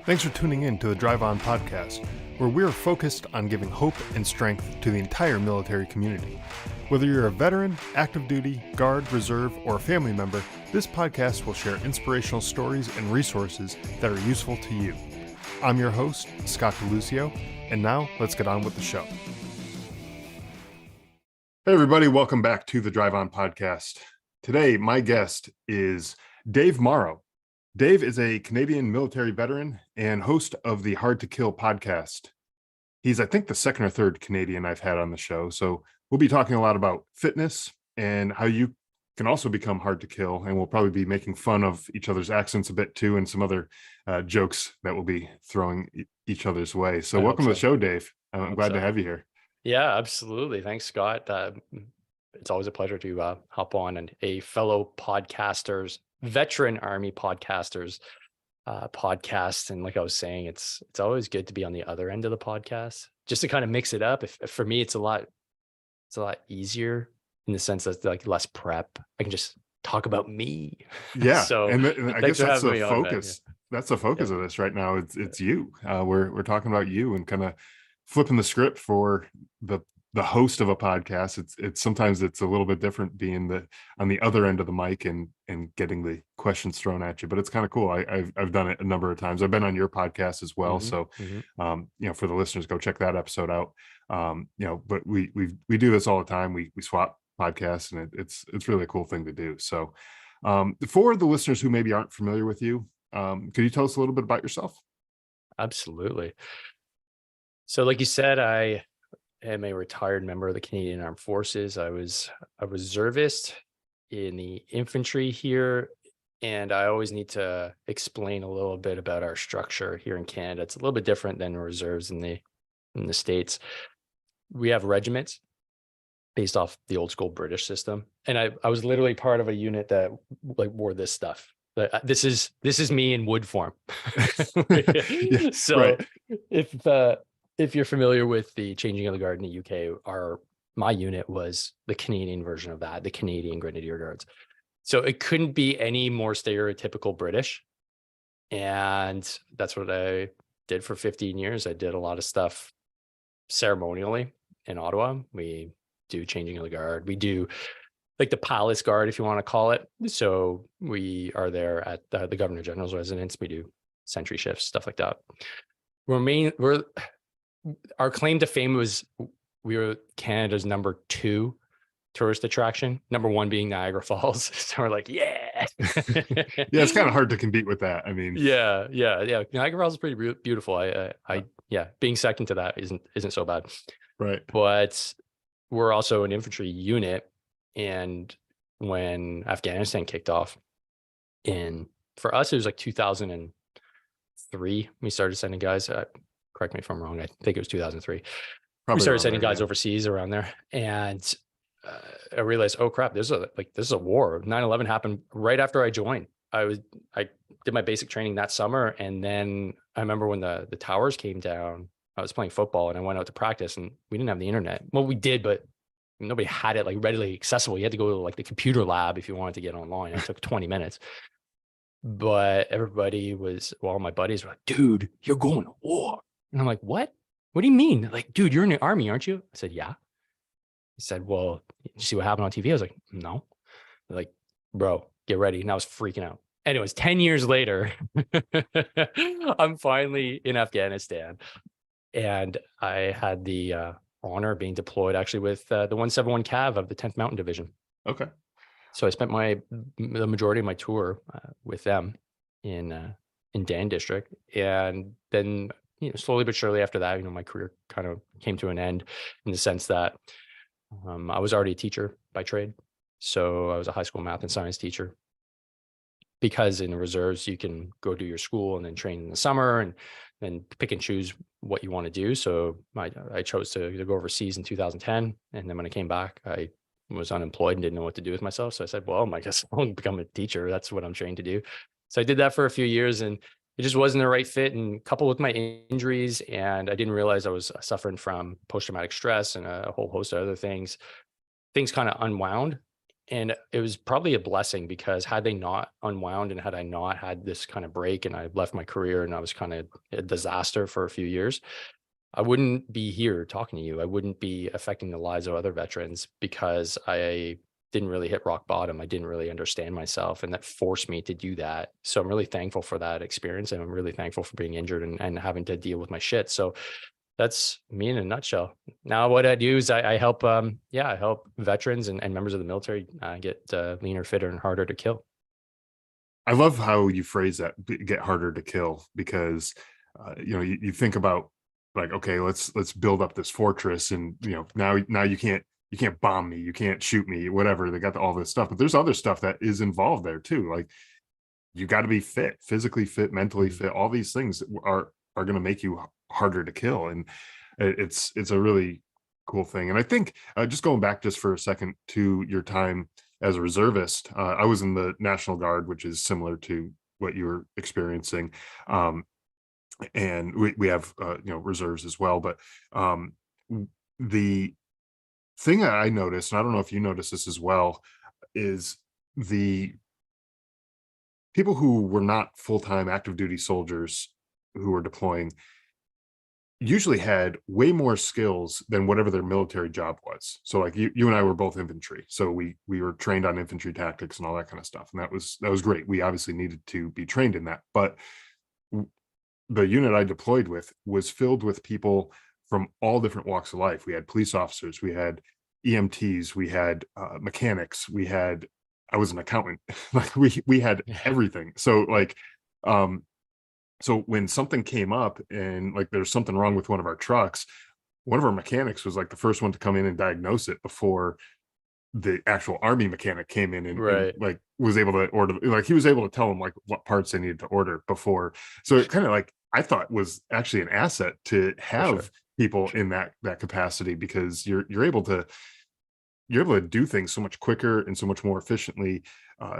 Thanks for tuning in to the Drive On podcast, where we're focused on giving hope and strength to the entire military community. Whether you're a veteran, active duty, guard, reserve, or a family member, this podcast will share inspirational stories and resources that are useful to you. I'm your host, Scott DeLucio, and now let's get on with the show. Hey everybody, welcome back to the Drive On podcast. Today, my guest is Dave Morrow. Dave is a Canadian military veteran and host of the Hard to Kill podcast. He's, I think, the second or third Canadian I've had on the show. So we'll be talking a lot about fitness and how you can also become hard to kill. And we'll probably be making fun of each other's accents a bit too, and some other jokes that we'll be throwing each other's way. So welcome to the show, Dave. I'm glad to have you here. Yeah, absolutely. Thanks, Scott. It's always a pleasure to hop on and a fellow podcasters, veteran Army podcasters podcast. And like I was saying, it's always good to be on the other end of the podcast, just to kind of mix it up. If for me, it's a lot easier in the sense that like less prep. I can just talk about me. Yeah. So and I guess that's the focus. Yeah. That's the focus of this right now. It's you. We're talking about you and kind of flipping the script for the host of a podcast. It's sometimes it's a little bit different being on the other end of the mic and getting the questions thrown at you, but it's kind of cool. I've done it a number of times. I've been on your podcast as well. So for the listeners, go check that episode out. But we do this all the time. We swap podcasts, and it's really a cool thing to do. So for the listeners who maybe aren't familiar with you, could you tell us a little bit about yourself? Absolutely. So like you said, I am a retired member of the Canadian Armed Forces. I was a reservist in the infantry here, and I always need to explain a little bit about our structure here in Canada. It's a little bit different than reserves in the States. We have regiments based off the old school British system, and I was literally part of a unit that like wore this stuff. This is me in wood form. Yeah, so right. If you're familiar with the changing of the guard in the UK, my unit was the Canadian version of that, the Canadian Grenadier Guards. So it couldn't be any more stereotypical British. And that's what I did for 15 years. I did a lot of stuff ceremonially in Ottawa. We do changing of the guard. We do like the Palace Guard, if you want to call it. So we are there at the Governor General's residence. We do sentry shifts, stuff like that. Our claim to fame was we were Canada's number 2 tourist attraction, number 1 being Niagara Falls. So we're like, yeah. Yeah, it's kind of hard to compete with that. I mean, yeah. Niagara Falls is pretty beautiful. Being second to that isn't so bad. Right. But we're also an infantry unit, and when Afghanistan kicked off, for us it was like 2003. We started sending guys. Correct me if I'm wrong. I think it was 2003. Probably we started sending guys overseas around there, and I realized, oh crap, this is a war. 9/11 happened right after I joined. I did my basic training that summer, and then I remember when the towers came down. I was playing football, and I went out to practice, and we didn't have the internet. Well, we did, but nobody had it like readily accessible. You had to go to like the computer lab if you wanted to get online. It took 20 minutes. But all my buddies were like, dude, you're going to war. And I'm like, what? What do you mean? Like, dude, you're in the Army, aren't you? I said, yeah. He said, well, did you see what happened on TV? I was like, no. They're like, bro, get ready. And I was freaking out. Anyways, 10 years later, I'm finally in Afghanistan. And I had the honor of being deployed actually with the 171 Cav of the 10th Mountain Division. Okay. So I spent the majority of my tour with them in Dan District. And then slowly but surely after that, my career kind of came to an end in the sense that I was already a teacher by trade. So I was a high school math and science teacher, because in the reserves, you can go do your school and then train in the summer and then pick and choose what you want to do. So I chose to go overseas in 2010. And then when I came back, I was unemployed and didn't know what to do with myself. So I said, well, I guess I'll become a teacher. That's what I'm trained to do. So I did that for a few years, and it just wasn't the right fit, and coupled with my injuries, and I didn't realize I was suffering from post-traumatic stress and a whole host of other things kind of unwound. And it was probably a blessing, because had they not unwound and had I not had this kind of break and I left my career and I was kind of a disaster for a few years, I wouldn't be here talking to you. I wouldn't be affecting the lives of other veterans, because I didn't really hit rock bottom. I didn't really understand myself, and that forced me to do that. So I'm really thankful for that experience, and I'm really thankful for being injured and having to deal with my shit. So that's me in a nutshell. Now, what I do is I help, I help veterans and members of the military get leaner, fitter, and harder to kill. I love how you phrase that, get harder to kill, because you think about, like, okay, let's build up this fortress, and now you can't bomb me, you can't shoot me, whatever. They got all this stuff, but there's other stuff that is involved there too. Like, you got to be fit, physically fit, mentally Mhm. fit. All these things are going to make you harder to kill, and it's a really cool thing. And I think, just going back just for a second to your time as a reservist, I was in the National Guard, which is similar to what you were experiencing, um, and we have reserves as well. But the thing that I noticed, and I don't know if you notice this as well, is the people who were not full-time active duty soldiers who were deploying usually had way more skills than whatever their military job was. So, like, you and I were both infantry, so we were trained on infantry tactics and all that kind of stuff, and that was great. We obviously needed to be trained in that, but the unit I deployed with was filled with people from all different walks of life. We had police officers, we had EMTs, we had mechanics, we had, I was an accountant. Like, we had Yeah. everything. So, like, um, so when something came up and, like, there's something wrong with one of our trucks, one of our mechanics was like the first one to come in and diagnose it before the actual army mechanic came in, and Right. like was able to order, like, he was able to tell them like what parts they needed to order before. So it kind of, like, I thought was actually an asset to For have sure. people in that capacity, because you're able to do things so much quicker and so much more efficiently,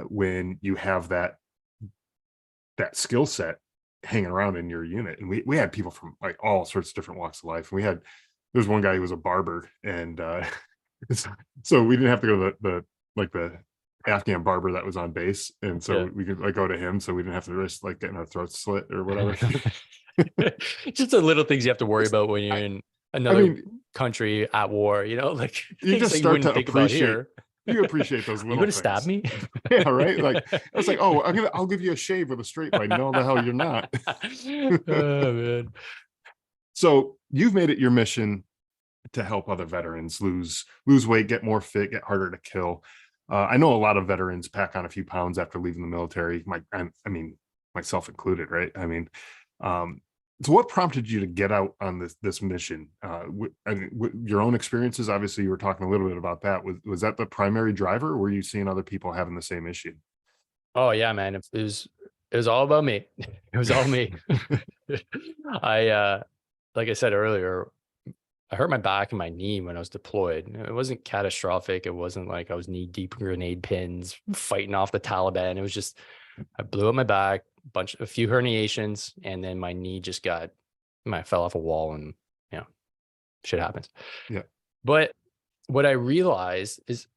when you have that skill set hanging around in your unit. And we had people from, like, all sorts of different walks of life. And there's one guy who was a barber, and it's- so we didn't have to go to the Afghan barber that was on base, and Yeah. so we could, like, go to him, so we didn't have to risk, like, getting our throats slit or whatever. Just the little things you have to worry Just, about when you're I, in I another mean, country at war, like you things just that you start wouldn't to think about appreciate here. you appreciate those You little gonna stab things. me? Yeah, right. Like, I was like, oh, I'll give you a shave with a straight blade. No, the hell you're not. Oh man. So you've made it your mission to help other veterans lose weight, get more fit, get harder to kill. I know a lot of veterans pack on a few pounds after leaving the military. I mean, myself included, right? I mean, um, so what prompted you to get out on this mission? Your own experiences. Obviously, you were talking a little bit about that. Was that the primary driver, or were you seeing other people having the same issue? Oh yeah, man. It was all about me. It was all me. I like I said earlier, I hurt my back and my knee when I was deployed. It wasn't catastrophic. It wasn't like I was knee deep in grenade pins fighting off the Taliban. It was just I blew up my back, a few herniations, and then my knee just I fell off a wall, and you know, shit happens. Yeah. But what I realized is,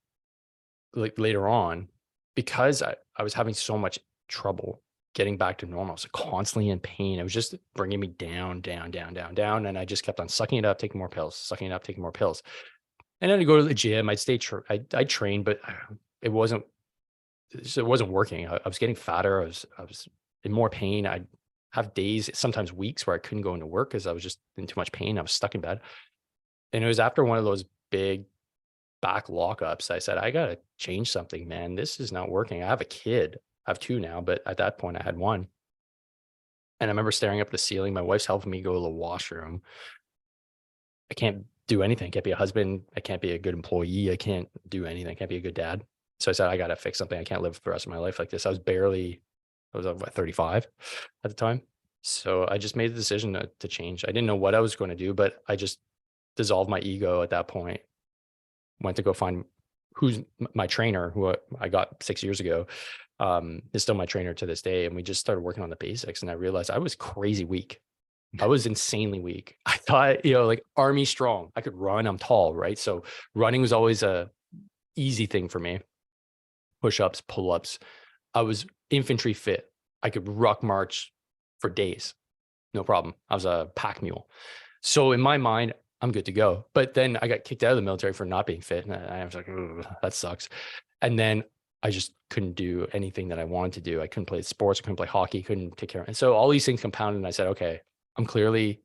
like, later on, because I was having so much trouble getting back to normal. I was constantly in pain. It was just bringing me down, down, down, down, down. And I just kept on sucking it up, taking more pills, sucking it up, taking more pills. And then I'd go to the gym. I'd train, but it wasn't, it wasn't working. I was getting fatter. I was in more pain. I'd have days, sometimes weeks, where I couldn't go into work because I was just in too much pain. I was stuck in bed. And it was after one of those big back lockups, I said, I got to change something, man. This is not working. I have a kid. I have two now, but at that point I had one. And I remember staring up at the ceiling. My wife's helping me go to the washroom. I can't do anything. I can't be a husband. I can't be a good employee. I can't do anything. I can't be a good dad. So I said, I got to fix something. I can't live the rest of my life like this. I was what, 35 at the time. So I just made the decision to change. I didn't know what I was going to do, but I just dissolved my ego at that point. Went to go find my trainer, who I got 6 years ago, is still my trainer to this day. And we just started working on the basics. And I realized I was crazy weak. I was insanely weak. I thought, like, army strong. I could run. I'm tall, right? So running was always a easy thing for me. push-ups, pull-ups. I was infantry fit. I could ruck march for days. No problem. I was a pack mule. So in my mind, I'm good to go. But then I got kicked out of the military for not being fit. And I was like, that sucks. And then I just couldn't do anything that I wanted to do. I couldn't play sports, I couldn't play hockey, couldn't take care of it. And so all these things compounded, and I said, okay, I'm clearly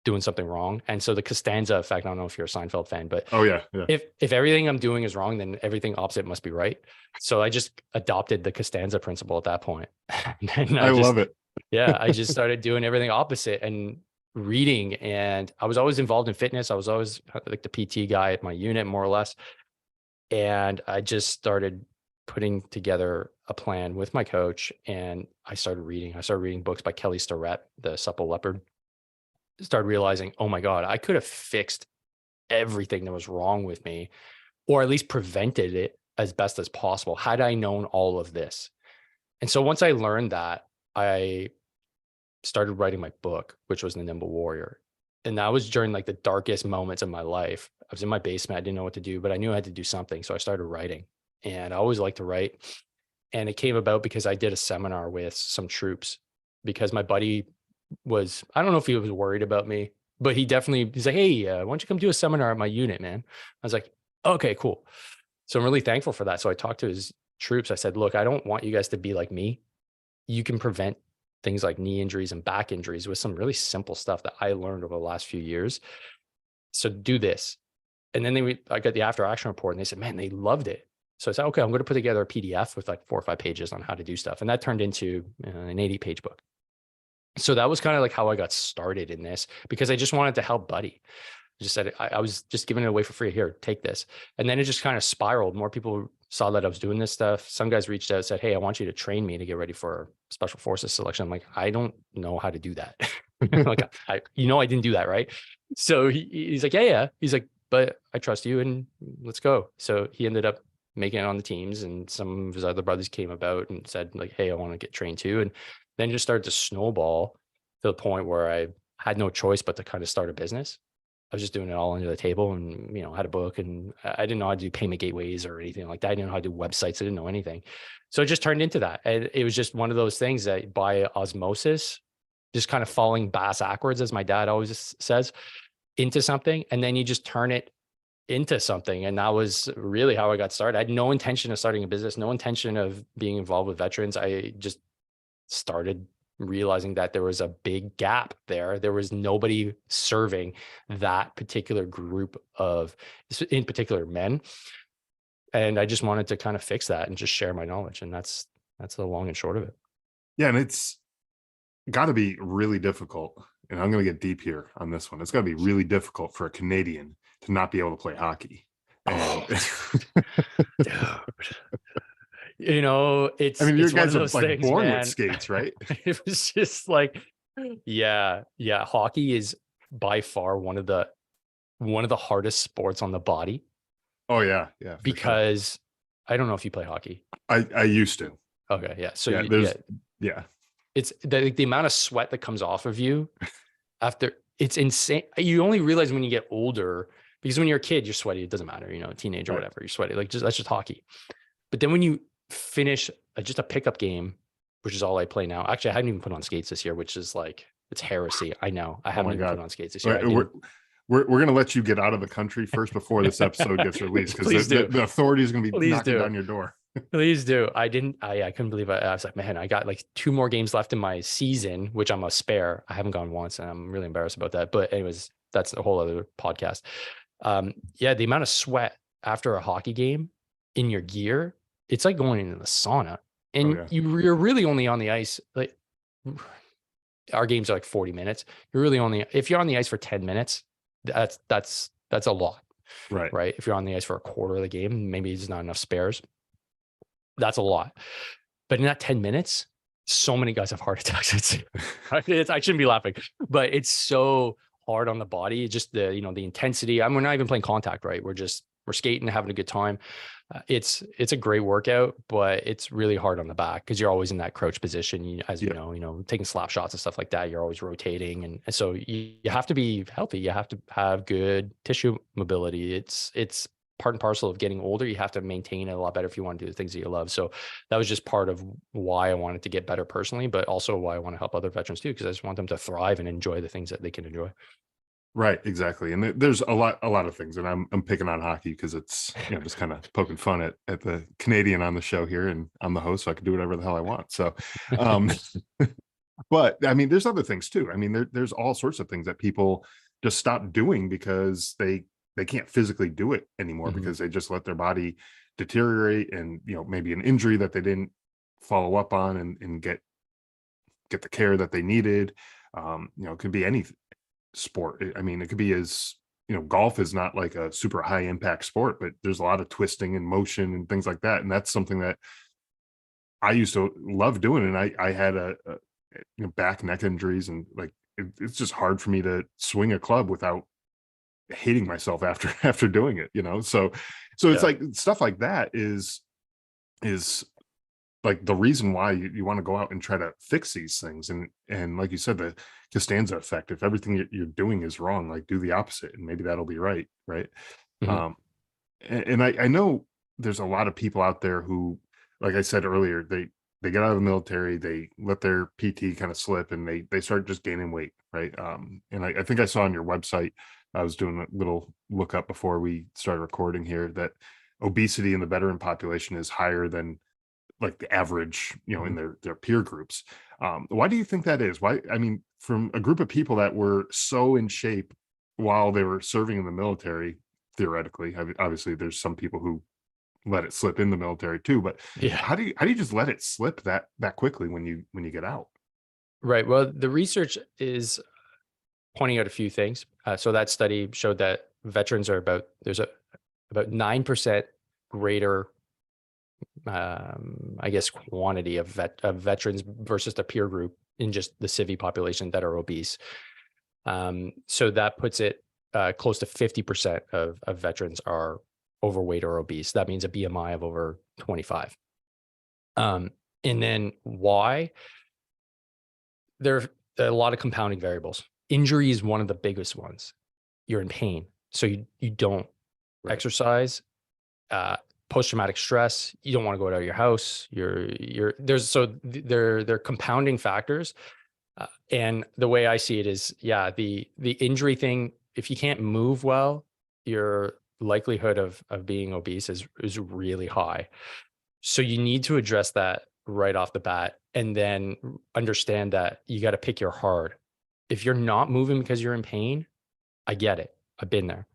doing something wrong. And so the Costanza effect, I don't know if you're a Seinfeld fan, but Oh yeah, yeah. if everything I'm doing is wrong, then everything opposite must be right. So I just adopted the Costanza principle at that point. And I love it. yeah, I just started doing everything opposite and reading. And I was always involved in fitness. I was always like the PT guy at my unit, more or less. And I just started putting together a plan with my coach, and I started reading. I started reading books by Kelly Starrett, The Supple Leopard. Started realizing, oh my God, I could have fixed everything that was wrong with me, or at least prevented it as best as possible, had I known all of this. And so once I learned that, I started writing my book, which was The Nimble Warrior. And that was during like the darkest moments of my life. I was in my basement. I didn't know what to do, but I knew I had to do something. So I started writing, and I always liked to write. And it came about because I did a seminar with some troops, because my buddy was, I don't know if he was worried about me, but he's like, hey, why don't you come do a seminar at my unit, man? I was like, okay, cool. So I'm really thankful for that. So I talked to his troops. I said, look, I don't want you guys to be like me. You can prevent things like knee injuries and back injuries with some really simple stuff that I learned over the last few years. So do this. And then I got the after action report, and they said, man, they loved it. So I said, okay, I'm going to put together a PDF with like 4 or 5 pages on how to do stuff. And that turned into an 80-page book. So that was kind of like how I got started in this, because I just wanted to help Buddy. I just said, I was just giving it away for free. Here, take this. And then it just kind of spiraled. More people saw that I was doing this stuff. Some guys reached out and said, hey, I want you to train me to get ready for special forces selection. I'm like, I don't know how to do that. Like, I didn't do that, right? So he's like, yeah. He's like, but I trust you, and let's go. So he ended up making it on the teams, and some of his other brothers came about and said like, hey, I want to get trained too. And then just started to snowball to the point where I had no choice but to kind of start a business. I was just doing it all under the table, and, had a book, and I didn't know how to do payment gateways or anything like that. I didn't know how to do websites. I didn't know anything. So it just turned into that. And it was just one of those things that by osmosis, just kind of falling bass backwards, as my dad always says, into something. And then you just turn it into something. And that was really how I got started. I had no intention of starting a business, no intention of being involved with veterans. I just started realizing that there was a big gap there. There was nobody serving that particular group of, in particular, men. And I just wanted to kind of fix that and just share my knowledge. And that's the long and short of it. Yeah, and it's got to be really difficult. And I'm going to get deep here on this one. It's got to be really difficult for a Canadian to not be able to play hockey. Oh, dude. I mean, your guys are like things, born man. with skates, right? It was just like, yeah. Hockey is by far one of the hardest sports on the body. Oh yeah, because sure. I don't know if you play hockey. I used to. Okay, yeah. So yeah, it's the amount of sweat that comes off of you after, it's insane. You only realize when you get older, because when you're a kid, you're sweaty. It doesn't matter, teenager or whatever, you're sweaty. Like that's just hockey. But then when you finish just a pickup game, which is all I play now. Actually, I haven't even put on skates this year, which is like, it's heresy. I know. I haven't even put on skates this year. We're going to let you get out of the country first before this episode gets released, because the authority is going to be knocking down your door. Please do. I couldn't believe it. I was like, man, I got like 2 more games left in my season, which I'm a spare. I haven't gone once, and I'm really embarrassed about that. But anyways, that's a whole other podcast. The amount of sweat after a hockey game in your gear, it's like going into the sauna. And you're really only on the ice, like, our games are like 40 minutes. You're really only, if you're on the ice for 10 minutes, that's a lot. Right. If you're on the ice for a quarter of the game, maybe there's not enough spares. That's a lot. But in that 10 minutes, so many guys have heart attacks. I shouldn't be laughing, but it's so hard on the body. It's just the intensity. We're not even playing contact, right? We're skating, having a good time. It's a great workout, but it's really hard on the back because you're always in that crouch position. You know, taking slap shots and stuff like that. You're always rotating, and so you have to be healthy. You have to have good tissue mobility. It's part and parcel of getting older. You have to maintain it a lot better if you want to do the things that you love. So that was just part of why I wanted to get better personally, but also why I want to help other veterans too, because I just want them to thrive and enjoy the things that they can enjoy. Right, exactly. And there's a lot of things, and I'm picking on hockey because it's, just kind of poking fun at the Canadian on the show here, and I'm the host, so I can do whatever the hell I want. So, um, but I mean, there's other things too. I mean, there's all sorts of things that people just stop doing because they can't physically do it anymore, Mhm. because they just let their body deteriorate, and maybe an injury that they didn't follow up on and get the care that they needed. It could be any sport. I mean, it could be as, golf is not like a super high impact sport, but there's a lot of twisting and motion and things like that. And that's something that I used to love doing. And I had back, neck injuries, and like, it's just hard for me to swing a club without hating myself after after doing it, so it's Yeah. like stuff like that is like the reason why you want to go out and try to fix these things. And like you said, the Costanza effect, if everything you're doing is wrong, like, do the opposite, and maybe that'll be right. Mhm. um and I know there's a lot of people out there who, like I said earlier, they get out of the military, they let their PT kind of slip, and they start just gaining weight, right? And I think I saw on your website, I was doing a little look up before we started recording here, that obesity in the veteran population is higher than like the average, in Mhm. their peer groups. Why do you think that is? Why? I mean, from a group of people that were so in shape while they were serving in the military, theoretically, obviously there's some people who let it slip in the military too, but Yeah. how do you just let it slip that quickly when you get out? Right. Well, the research is pointing out a few things. So that study showed that veterans are there's about 9% greater, I guess, quantity of veterans versus the peer group in just the civvy population that are obese. So that puts it close to 50% of veterans are overweight or obese. That means a BMI of over 25. Um, and then why? There are a lot of compounding variables. Injury is one of the biggest ones. You're in pain, so you don't Right. exercise. uh, Post-traumatic stress, you don't want to go out of your house. They're compounding factors. And the way I see it is, yeah, the injury thing, if you can't move well, your likelihood of being obese is really high. So you need to address that right off the bat, and then understand that you got to pick your hard. If you're not moving because you're in pain, I get it. I've been there.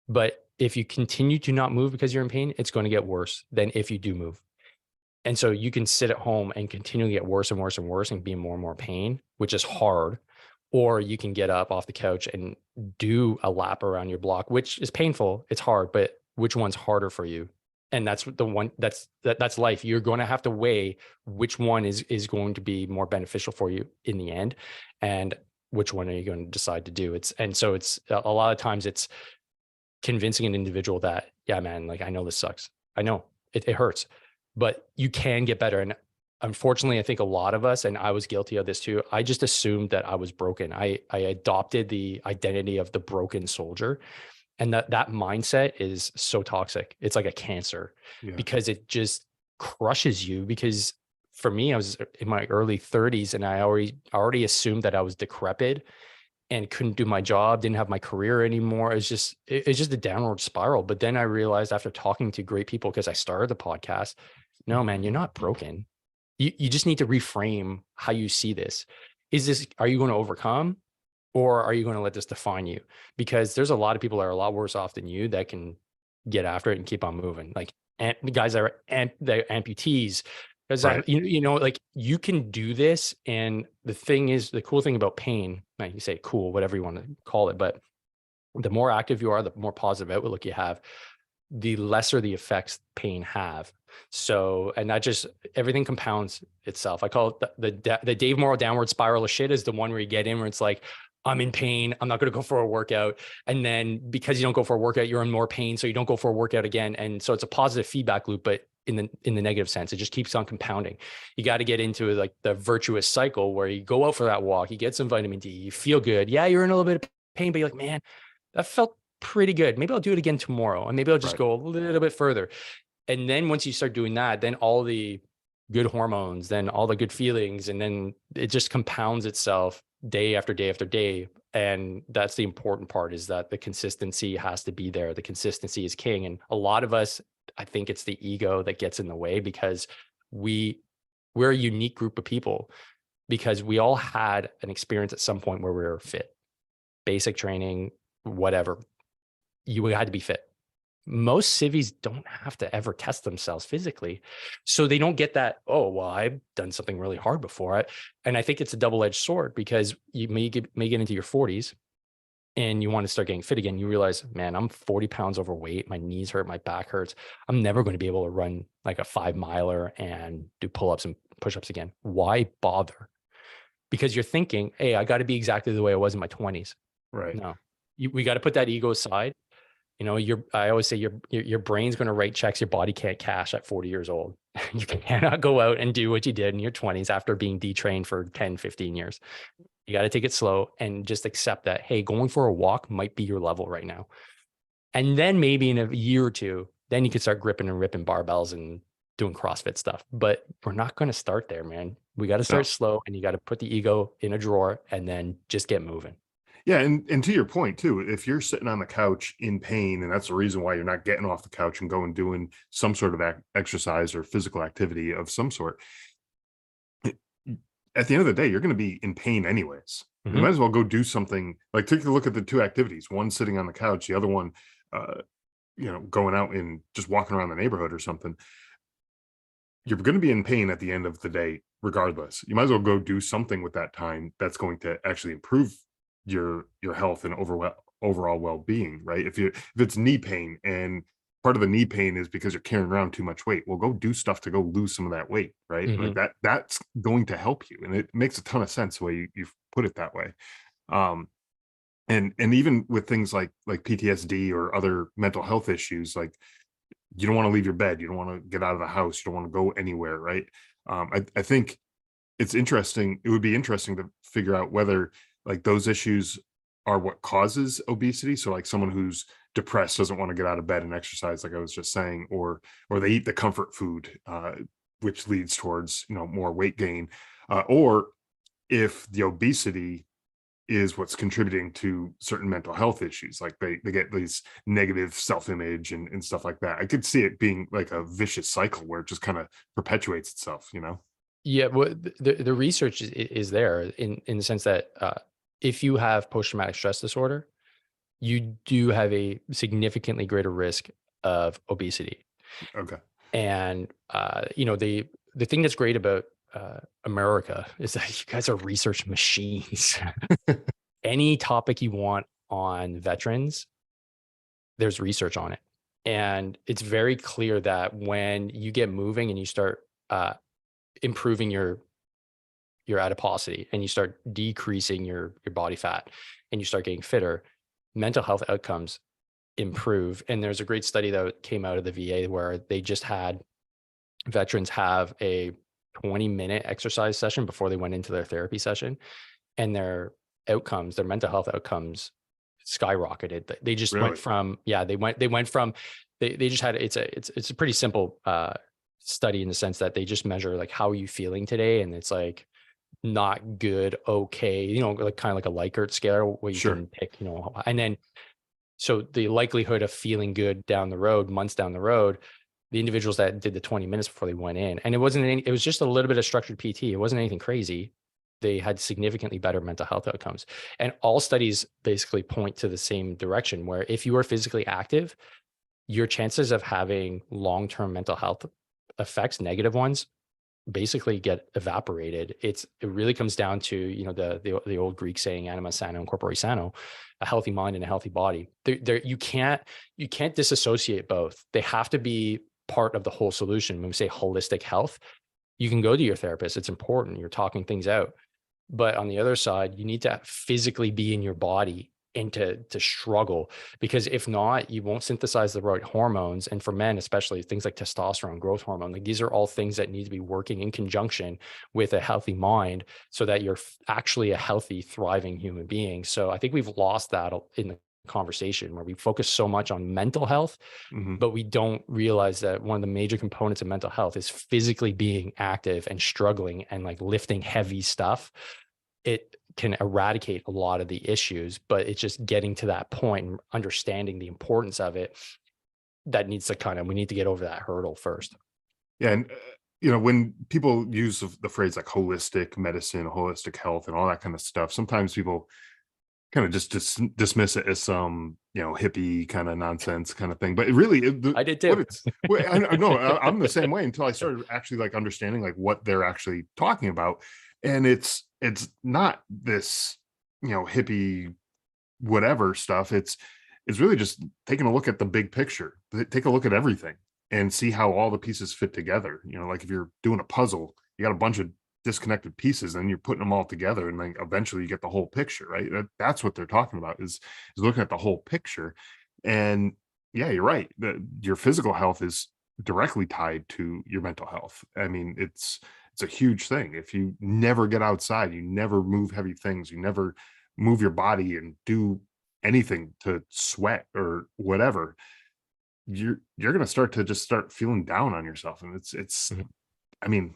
But if you continue to not move because you're in pain, it's going to get worse than if you do move. And so you can sit at home and continue to get worse and worse and worse and be in more and more pain, which is hard. Or you can get up off the couch and do a lap around your block, which is painful. It's hard, but which one's harder for you? And that's the one that's life. You're going to have to weigh which one is going to be more beneficial for you in the end, and which one are you going to decide to do. It's a lot of times it's convincing an individual that, yeah, man, like, I know this sucks. I know it hurts, but you can get better. And unfortunately, I think a lot of us, and I was guilty of this too, I just assumed that I was broken. I adopted the identity of the broken soldier. And that mindset is so toxic. It's like a cancer, Yeah. because it just crushes you. Because for me, I was in my early 30s, and I already assumed that I was decrepit and couldn't do my job, didn't have my career anymore. It's just a downward spiral. But then I realized, after talking to great people, because I started the podcast, no, man, you're not broken. You just need to reframe how you see this. Are you going to overcome, or are you going to let this define you? Because there's a lot of people that are a lot worse off than you that can get after it and keep on moving. Like, the guys that are the amputees, because Right. like, you can do this. And the cool thing about pain, like, you say cool, whatever you want to call it, but the more active you are, the more positive outlook you have, the lesser the effects pain have. So, and that just, everything compounds itself. I call it the Dave Morrow downward spiral of shit, is the one where you get in where it's like, I'm in pain, I'm not going to go for a workout. And then because you don't go for a workout, you're in more pain, so you don't go for a workout again. And so it's a positive feedback loop, but in the negative sense, it just keeps on compounding. You got to get into like the virtuous cycle where you go out for that walk, you get some vitamin D, you feel good. Yeah, you're in a little bit of pain, but you're like, man, that felt pretty good. Maybe I'll do it again tomorrow, and maybe I'll just Right. go a little bit further. And then once you start doing that, then all the good hormones, then all the good feelings, and then it just compounds itself day after day after day. And that's the important part, is that the consistency has to be there. The consistency is king. And a lot of us, I think it's the ego that gets in the way, because we're a unique group of people, because we all had an experience at some point where we were fit, basic training, whatever. You had to be fit. Most civies don't have to ever test themselves physically. So they don't get that, oh, well, I've done something really hard before. And I think it's a double-edged sword, because you may get into your 40s and you want to start getting fit again. You realize, man, I'm 40 pounds overweight. My knees hurt. My back hurts. I'm never going to be able to run like a 5-miler and do pull-ups and push-ups again. Why bother? Because you're thinking, hey, I got to be exactly the way I was in my 20s. Right. No, we got to put that ego aside. I always say your brain's going to write checks your body can't cash at 40 years old. You cannot go out and do what you did in your 20s after being detrained for 10, 15 years. You got to take it slow and just accept that, hey, going for a walk might be your level right now. And then maybe in a year or two, then you can start gripping and ripping barbells and doing CrossFit stuff. But we're not going to start there, man. We got to start No. slow, and you got to put the ego in a drawer and then just get moving. Yeah, and to your point too, if you're sitting on the couch in pain, and that's the reason why you're not getting off the couch and going doing some sort of exercise or physical activity of some sort, at the end of the day, you're going to be in pain anyways. You might as well go do something. Like, take a look at the two activities: one sitting on the couch, the other one, going out and just walking around the neighborhood or something. You're going to be in pain at the end of the day, regardless. You might as well go do something with that time that's going to actually improve your health and overall well-being, right? If it's knee pain, and part of the knee pain is because you're carrying around too much weight, well, go do stuff to go lose some of that weight, right? Like that's going to help you, and it makes a ton of sense the way you put it that way. And even with things like PTSD or other mental health issues, like, you don't want to leave your bed, you don't want to get out of the house, you don't want to go anywhere, right? I think it would be interesting to figure out whether, like, those issues are what causes obesity. So, like, someone who's depressed doesn't want to get out of bed and exercise, like I was just saying, or they eat the comfort food, which leads towards more weight gain, or if the obesity is what's contributing to certain mental health issues, like they get these negative self-image and stuff like that. I could see it being like a vicious cycle where it just kind of perpetuates itself. Yeah, well, the research is there in the sense that if you have post-traumatic stress disorder, you do have a significantly greater risk of obesity. Okay. And the thing that's great about America is that you guys are research machines. Any topic you want on veterans, there's research on it. And it's very clear that when you get moving and you start improving your adiposity, and you start decreasing your body fat, and you start getting fitter, mental health outcomes improve. And there's a great study that came out of the VA where they just had veterans have a 20-minute exercise session before they went into their therapy session, and their mental health outcomes skyrocketed. They just Really? went from, they just had, it's a pretty simple study in the sense that they just measure, like, how are you feeling today? And it's like, not good, okay, like kind of like a Likert scale where you Sure. can pick, and then, so the likelihood of feeling good down the road, months down the road, the individuals that did the 20 minutes before they went in, and it was just a little bit of structured PT. It wasn't anything crazy. They had significantly better mental health outcomes. And all studies basically point to the same direction, where if you are physically active, your chances of having long-term mental health effects, negative ones, basically get evaporated. It really comes down to, the old Greek saying, anima sano and corpore sano, a healthy mind and a healthy body. You can't disassociate both. They have to be part of the whole solution. When we say holistic health, you can go to your therapist. It's important. You're talking things out. But on the other side, you need to physically be in your body and to struggle, because if not, you won't synthesize the right hormones. And for men, especially, things like testosterone, growth hormone, like, these are all things that need to be working in conjunction with a healthy mind so that you're actually a healthy, thriving human being. So I think we've lost that in the conversation where we focus so much on mental health, but we don't realize that one of the major components of mental health is physically being active and struggling and like lifting heavy stuff. It can eradicate a lot of the issues, but it's just getting to that point and understanding the importance of it that needs to we need to get over that hurdle first. Yeah. And, when people use the phrase like holistic medicine, holistic health, and all that kind of stuff, sometimes people kind of just dismiss it as some, hippie kind of nonsense kind of thing. But it really, I did too. what it's, well, I know I'm the same way until I started actually like understanding like what they're actually talking about. And it's not this, hippie whatever stuff. It's really just taking a look at the big picture, take a look at everything and see how all the pieces fit together. Like if you're doing a puzzle, you got a bunch of disconnected pieces and you're putting them all together, and then eventually you get the whole picture, right? That's what they're talking about, is looking at the whole picture. And yeah, you're right, your physical health is directly tied to your mental health. I mean, it's a huge thing. If you never get outside, you never move heavy things, you never move your body and do anything to sweat or whatever, you're going to start feeling down on yourself. And it's I mean,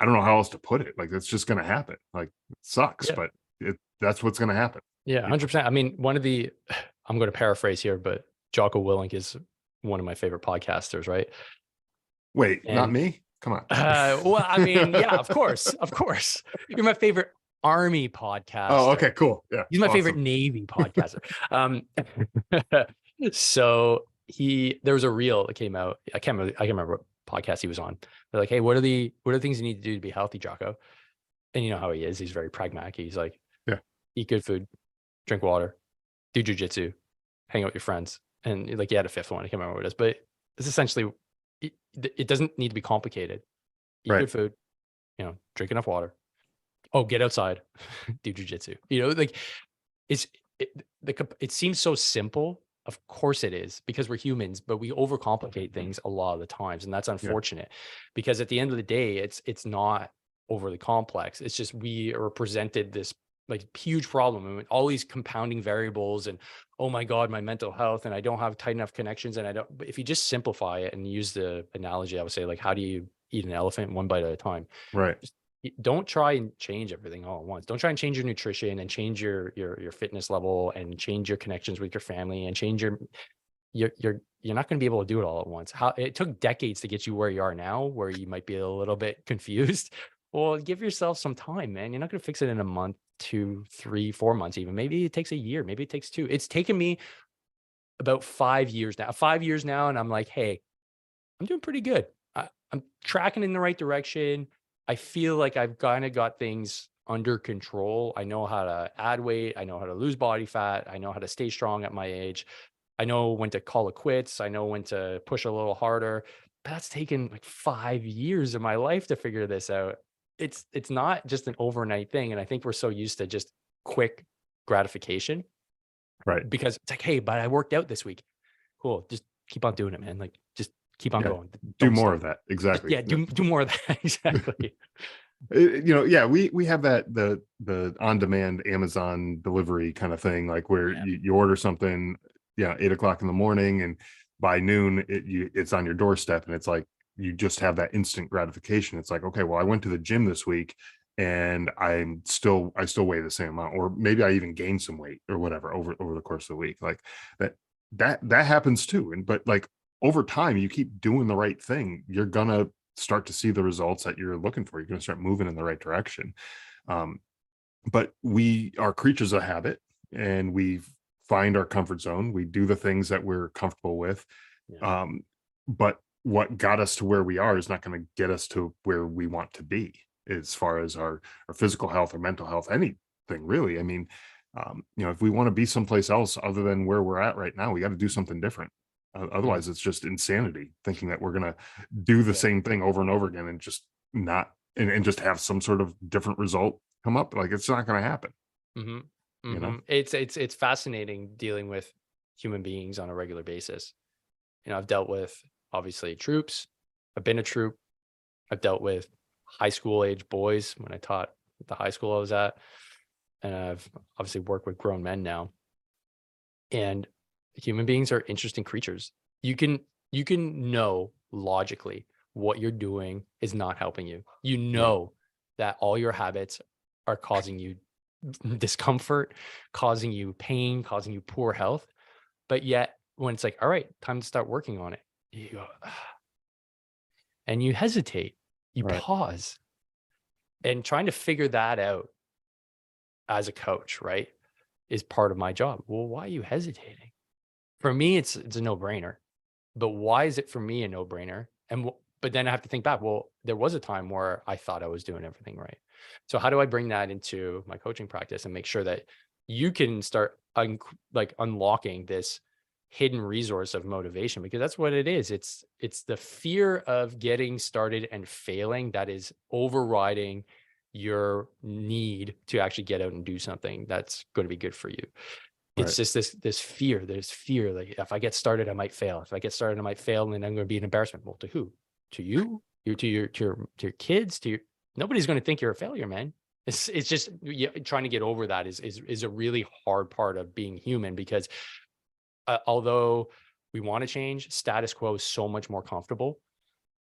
I don't know how else to put it. Like, it's just going to happen. Like, it sucks, but that's what's going to happen. Yeah, 100%. I mean, I'm going to paraphrase here, but Jocko Willink is one of my favorite podcasters, right? Wait, not me? Come on. Well, I mean, yeah, of course. You're my favorite Army podcaster. Oh, okay, cool. Yeah. He's my favorite Navy podcaster. So there was a reel that came out. I can't remember what podcast he was on. They're like, hey, what are the things you need to do to be healthy, Jocko? And you know how he is. He's very pragmatic. He's like, eat good food, drink water, do jujitsu, hang out with your friends. And like, he had a fifth one. I can't remember what it is, but it's essentially, it doesn't need to be complicated. Eat good food, drink enough water. Oh, get outside, do jujitsu. Like it seems so simple. Of course it is, because we're humans, but we overcomplicate things a lot of the times. And that's unfortunate, because at the end of the day, it's not overly complex. It's just, we are presented this like huge problem and all these compounding variables, and oh my God, my mental health, and I don't have tight enough connections. And but if you just simplify it and use the analogy, I would say, like, how do you eat an elephant one bite at a time? Right. Just don't try and change everything all at once. Don't try and change your nutrition and change your fitness level and change your connections with your family and change you're not going to be able to do it all at once. It took decades to get you where you are now, where you might be a little bit confused. Well, give yourself some time, man. You're not going to fix it in a month, 2, 3, 4 months, even. Maybe it takes a year. Maybe it takes 2. It's taken me about 5 years now. And I'm like, hey, I'm doing pretty good. I'm tracking in the right direction. I feel like I've kind of got things under control. I know how to add weight. I know how to lose body fat. I know how to stay strong at my age. I know when to call it quits. I know when to push a little harder. But that's taken like 5 years of my life to figure this out. It's not just an overnight thing. And I think we're so used to just quick gratification. Right. Because it's like, hey, but I worked out this week. Cool. Just keep on doing it, man. Like, just keep on going. Do more of that. Exactly. Do more of that. Exactly. We have that the on-demand Amazon delivery kind of thing, like where you order something 8:00 in the morning, and by noon it's on your doorstep, and it's like you just have that instant gratification. It's like, okay, well, I went to the gym this week and I still weigh the same amount, or maybe I even gained some weight or whatever over the course of the week. Like that happens too. But like, over time, you keep doing the right thing, you're gonna start to see the results that you're looking for. You're gonna start moving in the right direction. But we are creatures of habit, and we find our comfort zone. We do the things that we're comfortable with. But what got us to where we are is not going to get us to where we want to be, as far as our physical health or mental health, anything really. I mean, if we want to be someplace else other than where we're at right now, we got to do something different. Otherwise, it's just insanity thinking that we're going to do the same thing over and over again and just not, and just have some sort of different result come up. Like, it's not going to happen. It's fascinating dealing with human beings on a regular basis. I've dealt with, obviously, troops. I've been a troop. I've dealt with high school age boys when I taught at the high school I was at. And I've obviously worked with grown men now. And human beings are interesting creatures. You can know logically what you're doing is not helping you. You Right. know that all your habits are causing you discomfort, causing you pain, causing you poor health. But yet, when it's like, all right, time to start working on it, you go, and you hesitate, you Right. pause, and trying to figure that out as a coach, right, is part of my job. Well, why are you hesitating? For me, it's a no-brainer. But why is it for me a no-brainer? And but then I have to think back, well, there was a time where I thought I was doing everything right. So how do I bring that into my coaching practice and make sure that you can start unlocking this hidden resource of motivation? Because that's what it is. It's the fear of getting started and failing that is overriding your need to actually get out and do something that's going to be good for you. It's Right. just this fear. There's fear, like, if I get started, I might fail. If I get started, I might fail, and then I'm going to be an embarrassment. Well, to who? To you? To your kids? To your Nobody's going to think you're a failure, man. It's just, yeah, trying to get over that is a really hard part of being human, because although we want to change, status quo is so much more comfortable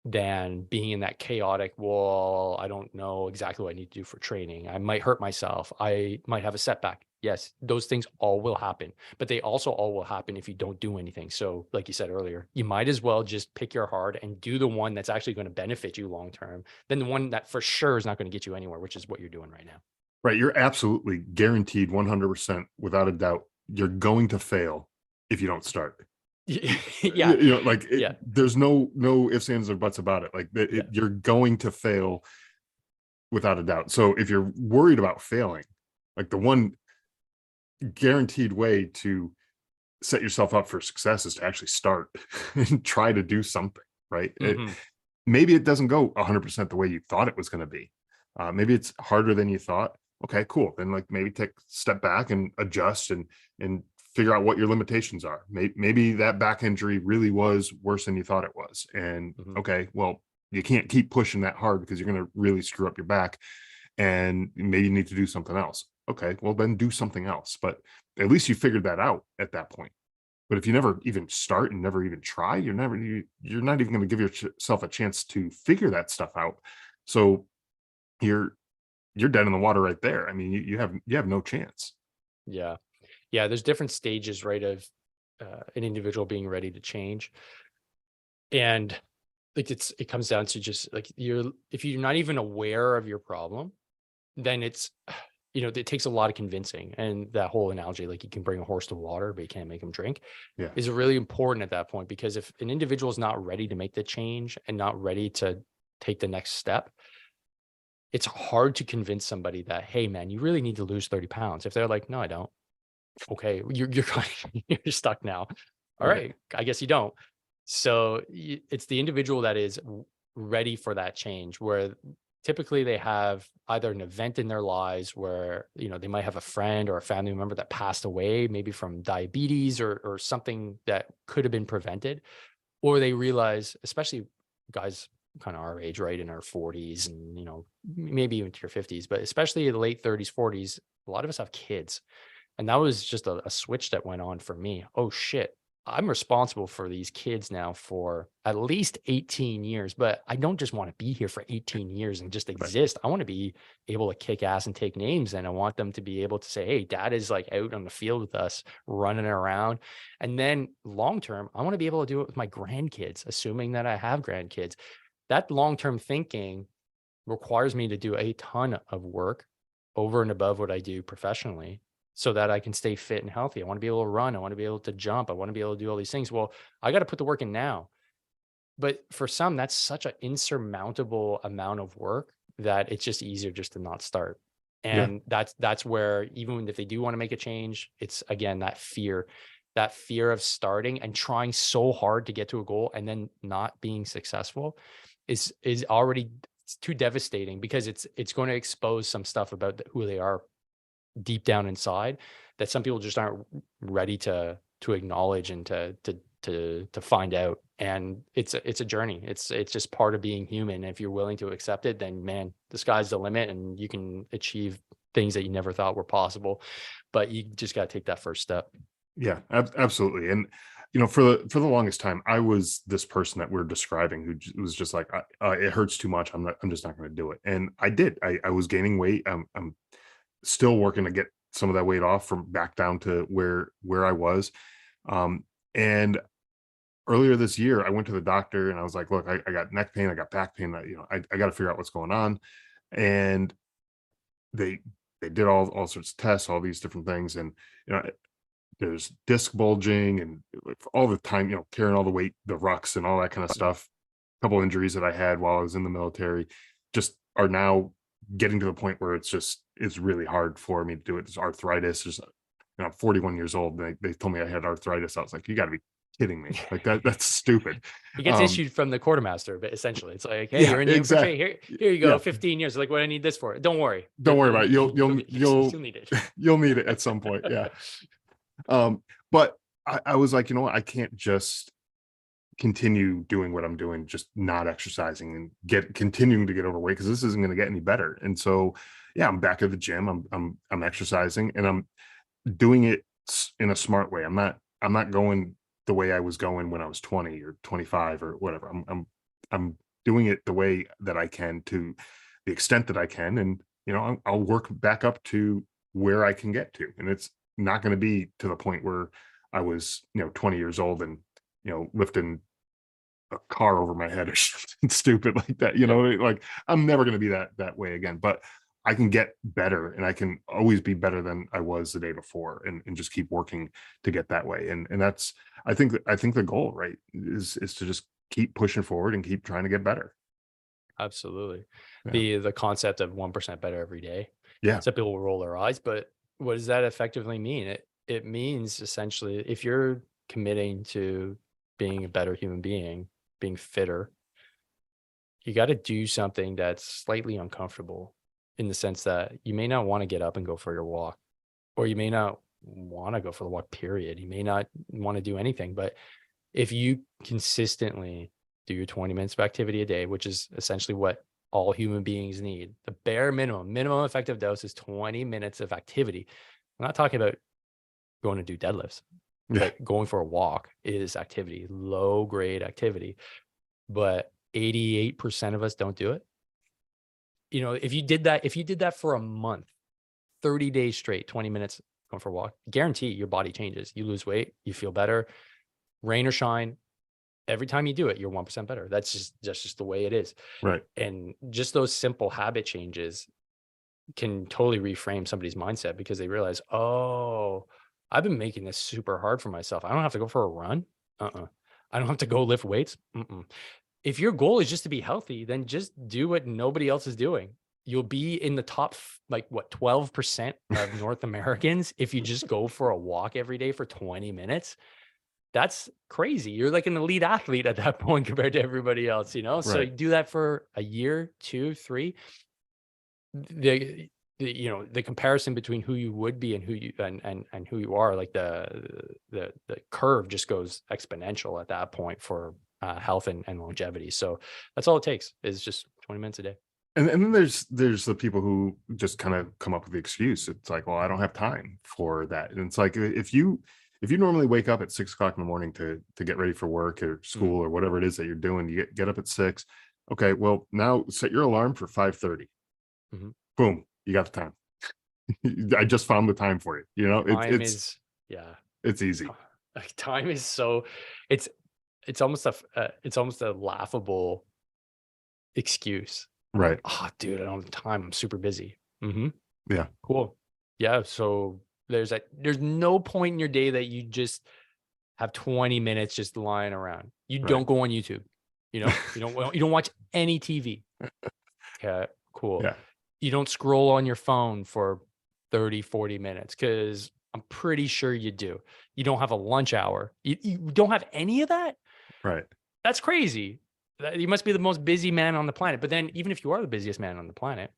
than being in that chaotic, well, I don't know exactly what I need to do for training. I might hurt myself. I might have a setback. Yes, those things all will happen, but they also all will happen if you don't do anything. So, like you said earlier, you might as well just pick your heart and do the one that's actually going to benefit you long term than the one that for sure is not going to get you anywhere, which is what you're doing right now. Right. You're absolutely guaranteed 100% without a doubt. You're going to fail if you don't start. Yeah, Like yeah, there's no ifs, ands, or buts about it. Like yeah. you're going to fail without a doubt. So if you're worried about failing, like the one guaranteed way to set yourself up for success is to actually start and try to do something, right? Hmm. Maybe it doesn't go 100% the way you thought it was going to be. Maybe it's harder than you thought. Okay, cool. Then like maybe take a step back and adjust and figure out what your limitations are. Maybe that back injury really was worse than you thought it was. And Hmm. okay, well, you can't keep pushing that hard because you're going to really screw up your back, and maybe you need to do something else. Okay, well then do something else. But at least you figured that out at that point. But if you never even start and never even try, you're not even going to give yourself a chance to figure that stuff out. So you're you're dead in the water right there. I mean, you have no chance. Yeah, yeah. There's different stages, right, of an individual being ready to change, and like it comes down to just like, if you're not even aware of your problem, then it's it takes a lot of convincing. And that whole analogy, like, you can bring a horse to water but you can't make him drink, Yeah. is really important at that point. Because if an individual is not ready to make the change and not ready to take the next step, it's hard to convince somebody that, hey man, you really need to lose 30 pounds. If they're like, no, I don't. Okay, you're you're stuck now. All Right. right, I guess you don't. So it's the individual that is ready for that change, where typically they have either an event in their lives where they might have a friend or a family member that passed away, maybe from diabetes or something that could have been prevented, or they realize, especially guys kind of our age, right, in our 40s, and maybe even to your 50s, but especially in the late 30s, 40s, a lot of us have kids. And that was just a switch that went on for me. Oh shit. I'm responsible for these kids now for at least 18 years, but I don't just want to be here for 18 years and just Right. exist. I want to be able to kick ass and take names. And I want them to be able to say, hey, dad is like out on the field with us, running around. And then long term, I want to be able to do it with my grandkids, assuming that I have grandkids. That long term thinking requires me to do a ton of work over and above what I do professionally, so that I can stay fit and healthy. I want to be able to run. I want to be able to jump. I want to be able to do all these things. Well, I got to put the work in now. But for some, that's such an insurmountable amount of work that it's just easier just to not start. Yeah. And that's where, even if they do want to make a change, it's again that fear of starting and trying so hard to get to a goal and then not being successful is already, it's too devastating, because it's going to expose some stuff about who they are deep down inside, that some people just aren't ready to acknowledge and to find out. And it's a journey. It's just part of being human. If you're willing to accept it, then man, the sky's the limit, and you can achieve things that you never thought were possible. But you just got to take that first step. Yeah, absolutely. And for the longest time, I was this person that we're describing who was just like, it hurts too much. I'm just not going to do it. And I did. I was gaining weight. I'm still working to get some of that weight off from back down to where I was. Um, and earlier this year, I went to the doctor and I was like, look, I got neck pain, I got back pain. I got to figure out what's going on. And they they did all sorts of tests, all these different things, and you know there's disc bulging and like, all the time, carrying all the weight, the rucks and all that kind of stuff. A couple injuries that I had while I was in the military just are now getting to the point where it's really hard for me to do it. There's arthritis. I'm 41 years old. And they told me I had arthritis. I was like, you got to be kidding me. Like that's stupid. It gets issued from the quartermaster, but essentially it's like, hey, Yeah, you're in the infantry. exactly. Here you go, Yeah, 15 years. Like, what do I need this for? Don't worry. don't worry about it. You'll need it. You'll need it at some point. Yeah. But I was like, I can't just continue doing what I'm doing, just not exercising and continuing to get overweight because this isn't going to get any better. And so, yeah, I'm back at the gym. I'm exercising and I'm doing it in a smart way. I'm not going the way I was going when I was 20 or 25 or whatever. I'm doing it the way that I can to the extent that I can, and I'll work back up to where I can get to, and it's not going to be to the point where I was 20 years old and lifting a car over my head or something stupid like that. Like I'm never going to be that way again, but I can get better and I can always be better than I was the day before and just keep working to get that way. And that's, I think the goal, right, is to just keep pushing forward and keep trying to get better. Absolutely. Yeah. The concept of 1% better every day. Yeah. Some people will roll their eyes, but what does that effectively mean? It means essentially if you're committing to being a better human being, being fitter, you got to do something that's slightly uncomfortable in the sense that you may not want to get up and go for your walk, or you may not want to go for the walk, period. You may not want to do anything, but if you consistently do your 20 minutes of activity a day, which is essentially what all human beings need, the bare minimum effective dose is 20 minutes of activity. I'm not talking about going to do deadlifts, Yeah. but going for a walk is activity, low grade activity. But 88% of us don't do it. If you did that for a month, 30 days straight, 20 minutes going for a walk, guarantee your body changes. You lose weight, you feel better, rain or shine. Every time you do it, you're 1% better. That's just the way it is. Right. And just those simple habit changes can totally reframe somebody's mindset because they realize, oh, I've been making this super hard for myself. I don't have to go for a run. I don't have to go lift weights. If your goal is just to be healthy, then just do what nobody else is doing. You'll be in the top, 12% of North Americans if you just go for a walk every day for 20 minutes. That's crazy. You're like an elite athlete at that point compared to everybody else, So Right. you do that for a year, 2, 3. The comparison between who you would be and who you and who you are, like the curve just goes exponential at that point for health and longevity. So that's all it takes is just 20 minutes a day. And then there's the people who just kind of come up with the excuse. It's like, well, I don't have time for that. And it's like if you normally wake up at 6 o'clock in the morning to get ready for work or school or whatever it is that you're doing, you get up at 6. Okay, well now set your alarm for 5:30. Boom, you got the time. I just found the time for you. It's easy. Time is so it's almost a laughable excuse. Right. Oh, dude, I don't have time. I'm super busy. Yeah. Cool. Yeah. So there's no point in your day that you just have 20 minutes just lying around. You don't go on YouTube. You don't watch any TV. Okay, cool. Yeah. You don't scroll on your phone for 30, 40 minutes because I'm pretty sure you do. You don't have a lunch hour. You don't have any of that? Right. That's crazy. You must be the most busy man on the planet. But then even if you are the busiest man on the planet,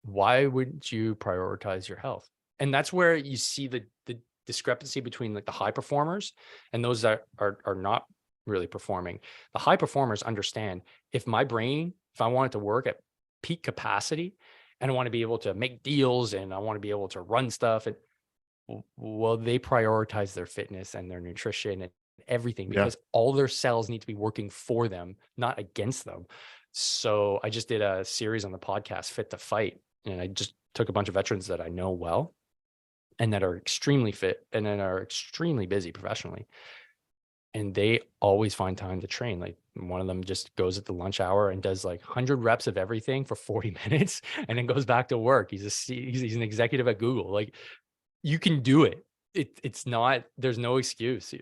why wouldn't you prioritize your health? And that's where you see the discrepancy between like the high performers and those that are not really performing. The high performers understand if my brain, if I want it to work at peak capacity and I want to be able to make deals and I want to be able to run stuff, and Well, they prioritize their fitness and their nutrition and everything Yeah. because all their cells need to be working for them, not against them. So I just did a series on the podcast, Fit to Fight, and I just took a bunch of veterans that I know well and that are extremely fit and then are extremely busy professionally. And they always find time to train. Like one of them just goes at the lunch hour and does like 100 reps of everything for 40 minutes and then goes back to work. He's an executive at Google. Like you can do it. It's not, there's no excuse.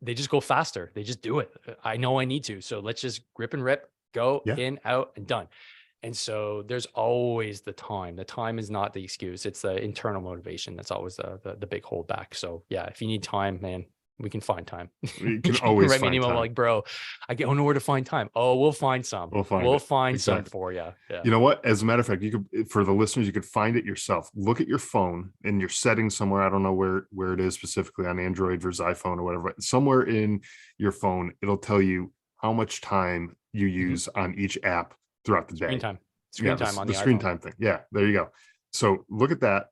They just go faster. They just do it. I know I need to. So let's just grip and rip, go Yeah. in, out, and done. And so there's always the time. The time is not the excuse. It's the internal motivation. That's always the big holdback. So yeah, if you need time, man, we can find time. You can always write me an find email time. like, bro, I don't know where to find time. Oh, we'll find some. We'll find We'll it. find some Exactly. for you. Yeah. You know what? As a matter of fact, you could, for the listeners, you could find it yourself. Look at your phone in your settings somewhere. I don't know where it is specifically on Android versus iPhone or whatever. Somewhere in your phone, it'll tell you how much time you use on each app throughout the day. Screen time. Yeah, Screen time on the the screen iPhone. time thing. Yeah, there you go. So look at that.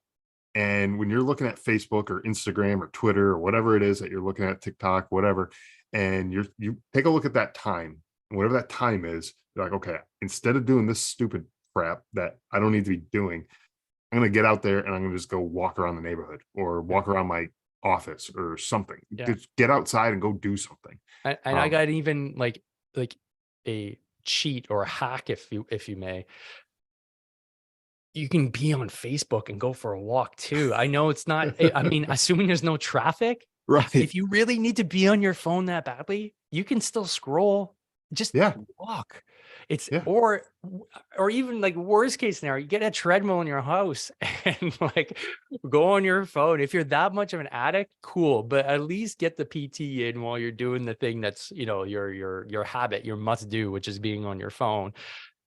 And when you're looking at Facebook or Instagram or Twitter or whatever it is that you're looking at, TikTok, whatever, and you take a look at that time, whatever that time is, you're like, okay, instead of doing this stupid crap that I don't need to be doing, I'm going to get out there and I'm going to just go walk around the neighborhood or walk around my office or something. Yeah. Just get outside and go do something. And I got even like a cheat or a hack, if you may. You can be on Facebook and go for a walk too. I know it's not, I mean, assuming there's no traffic, Right. if you really need to be on your phone that badly, you can still scroll, just walk. It's or even like worst case scenario, you get a treadmill in your house and like go on your phone. If you're that much of an addict, cool, but at least get the PT in while you're doing the thing that's, you know, your habit, your must do, which is being on your phone.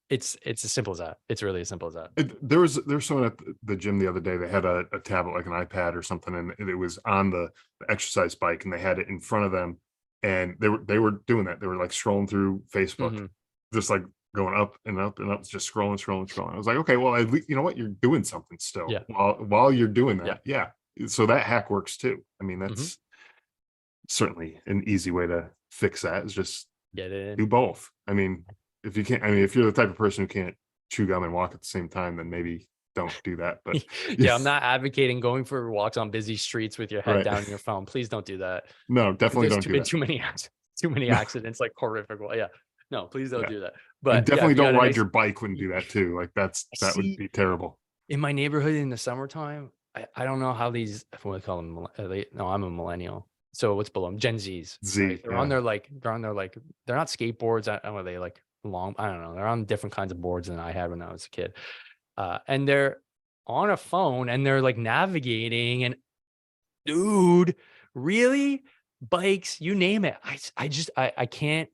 It's as simple as that. It's really as simple as that. There was someone at the gym the other day. They had a tablet, like an iPad or something, and it was on the exercise bike, and they had it in front of them, and they were doing that. They were like scrolling through Facebook, just like going up and up and up, just scrolling. I was like, okay, well, at least you know what, you're doing something still while you're doing that. Yeah. So that hack works too. I mean, that's certainly an easy way to fix that. Is just get it in. Do both. I mean, if you can't, I mean, if you're the type of person who can't chew gum and walk at the same time, then maybe don't do that. But yeah, I'm not advocating going for walks on busy streets with your head down in your phone. Please don't do that. No, definitely don't do that. Too many accidents, like horrific. Well, yeah, no, please don't do that. But and definitely don't ride your bike when you do that too. Like that would be terrible. In my neighborhood in the summertime, I don't know how these, what do they call them? No, I'm a millennial. So what's below them? Gen Zs. Right? They're on their they're not skateboards. Are they like long? I don't know. They're on different kinds of boards than I had when I was a kid. And they're on a phone and they're like navigating, and dude, really? Bikes, you name it. I can't